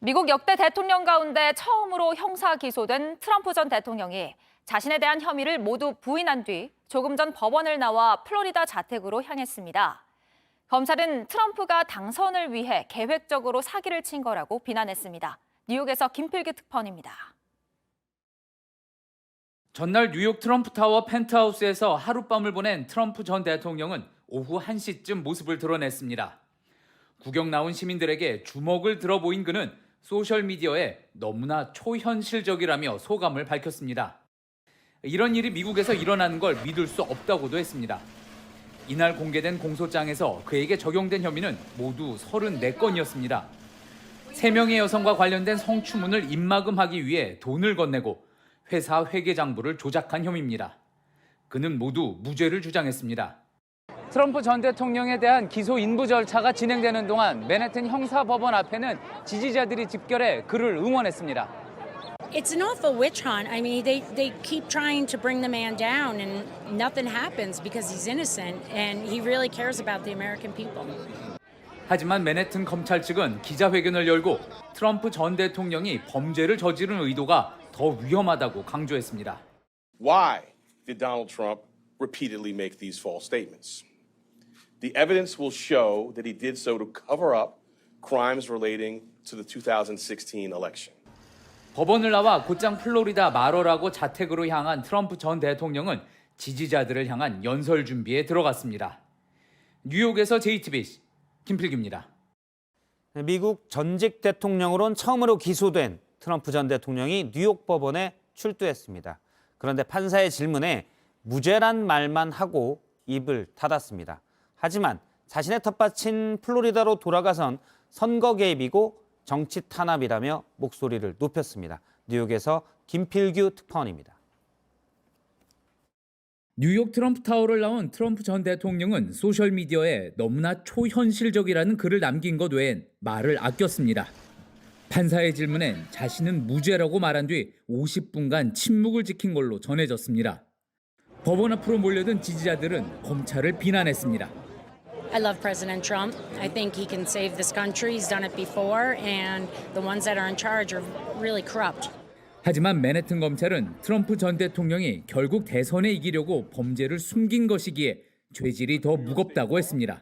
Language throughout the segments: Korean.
미국 역대 대통령 가운데 처음으로 형사 기소된 트럼프 전 대통령이 자신에 대한 혐의를 모두 부인한 뒤 조금 전 법원을 나와 플로리다 자택으로 향했습니다. 검찰은 트럼프가 당선을 위해 계획적으로 사기를 친 거라고 비난했습니다. 뉴욕에서 김필규 특파원입니다. 전날 뉴욕 트럼프 타워 펜트하우스에서 하룻밤을 보낸 트럼프 전 대통령은 오후 1시쯤 모습을 드러냈습니다. 구경 나온 시민들에게 주먹을 들어 보인 그는 소셜미디어에 너무나 초현실적이라며 소감을 밝혔습니다. 이런 일이 미국에서 일어나는 걸 믿을 수 없다고도 했습니다. 이날 공개된 공소장에서 그에게 적용된 혐의는 모두 34건이었습니다. 3명의 여성과 관련된 성추문을 입막음하기 위해 돈을 건네고 회사 회계장부를 조작한 혐의입니다. 그는 모두 무죄를 주장했습니다. 트럼프 전 대통령에 대한 기소 인부 절차가 진행되는 동안 맨해튼 형사법원 앞에는 지지자들이 집결해 그를 응원했습니다. It's an awful witch hunt. I mean, they keep trying to bring the man down and nothing happens because he's innocent and he really cares about the American people. 하지만 맨해튼 검찰 측은 기자회견을 열고 트럼프 전 대통령이 범죄를 저지른 의도가 더 위험하다고 강조했습니다. Why did Donald Trump repeatedly make these false statements? The evidence will show that he did so to cover up crimes relating to the 2016 election. 법원을 나와 곧장 플로리다 마러라고 자택으로 향한 트럼프 전 대통령은 지지자들을 향한 연설 준비에 들어갔습니다. 뉴욕에서 JTBC 김필규입니다. 미국 전직 대통령으론 처음으로 기소된 트럼프 전 대통령이 뉴욕 법원에 출두했습니다. 그런데 판사의 질문에 무죄란 말만 하고 입을 닫았습니다. 하지만 자신의 텃밭인 플로리다로 돌아가선 선거 개입이고 정치 탄압이라며 목소리를 높였습니다. 뉴욕에서 김필규 특파원입니다. 뉴욕 트럼프 타워를 나온 트럼프 전 대통령은 소셜미디어에 너무나 초현실적이라는 글을 남긴 것 외엔 말을 아꼈습니다. 판사의 질문엔 자신은 무죄라고 말한 뒤 50분간 침묵을 지킨 걸로 전해졌습니다. 법원 앞으로 몰려든 지지자들은 검찰을 비난했습니다. I love President Trump. I think he can save this country. He's done it before, and the ones that are in charge are really corrupt. 하지만 맨해튼 검찰은 트럼프 전 대통령이 결국 대선에 이기려고 범죄를 숨긴 것이기에 죄질이 더 무겁다고 했습니다.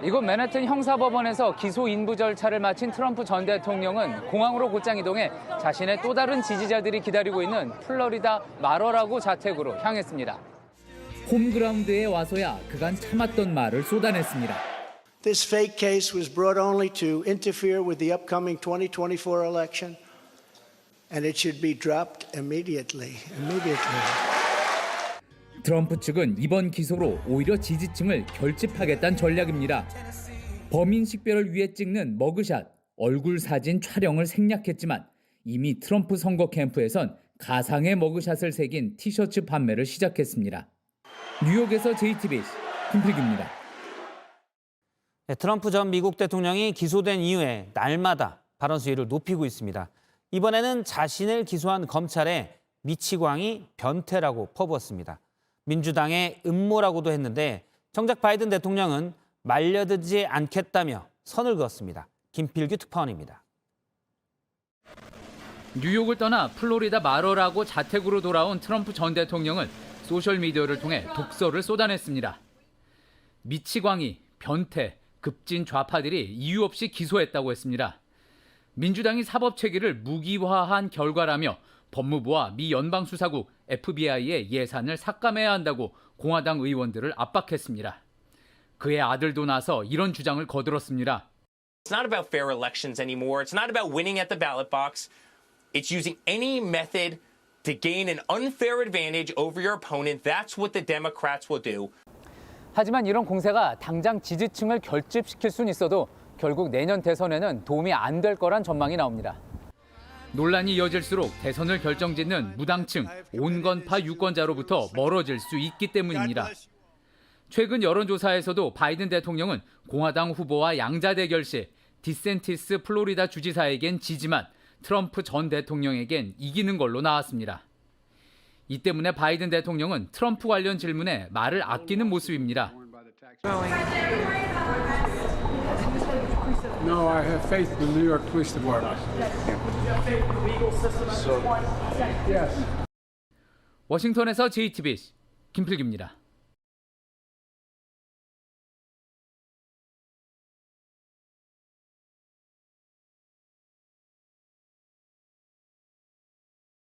이곳 맨해튼 형사법원에서 기소 인부 절차를 마친 트럼프 전 대통령은 공항으로 곧장 이동해 자신의 또 다른 지지자들이 기다리고 있는 플로리다 마러라고 자택으로 향했습니다. 홈그라운드에 와서야 그간 참았던 말을 쏟아냈습니다. This fake case was brought only to interfere with the upcoming 2024 election, and it should be dropped immediately. 트럼프 측은 이번 기소로 오히려 지지층을 결집하겠다는 전략입니다. 범인 식별을 위해 찍는 머그샷, 얼굴 사진 촬영을 생략했지만 이미 트럼프 선거 캠프에선 가상의 머그샷을 새긴 티셔츠 판매를 시작했습니다. 뉴욕에서 JTBC 김필규입니다. 트럼프 전 미국 대통령이 기소된 이후에 날마다 발언 수위를 높이고 있습니다. 이번에는 자신을 기소한 검찰에 미치광이 변태라고 퍼부었습니다. 민주당의 음모라고도 했는데 정작 바이든 대통령은 말려들지 않겠다며 선을 그었습니다. 김필규 특파원입니다. 뉴욕을 떠나 플로리다 마러라고 자택으로 돌아온 트럼프 전 대통령은 소셜미디어를 통해 독서를 쏟아냈습니다. 미치광이, 변태, 급진 좌파들이 이유 없이 기소했다고 했습니다. 민주당이 사법체계를 무기화한 결과라며 법무부와 미 연방수사국 FBI의 예산을 삭감해야 한다고 공화당 의원들을 압박했습니다. 그의 아들도 나서 이런 주장을 거들었습니다. It's not about fair elections anymore. It's not about winning at the ballot box. It's using any method to gain an unfair advantage over your opponent. That's what the Democrats will do. 하지만 이런 공세가 당장 지지층을 결집시킬 수는 있어도 결국 내년 대선에는 도움이 안 될 거란 전망이 나옵니다. 논란이 이어질수록 대선을 결정짓는 무당층, 온건파 유권자로부터 멀어질 수 있기 때문입니다. 최근 여론조사에서도 바이든 대통령은 공화당 후보와 양자 대결 시 디센티스 플로리다 주지사에겐 지지만 트럼프 전 대통령에겐 이기는 걸로 나왔습니다. 이 때문에 바이든 대통령은 트럼프 관련 질문에 말을 아끼는 모습입니다. No, I have faith in the New York Police Department. Yes. 워싱턴에서 JTBC 김필기입니다.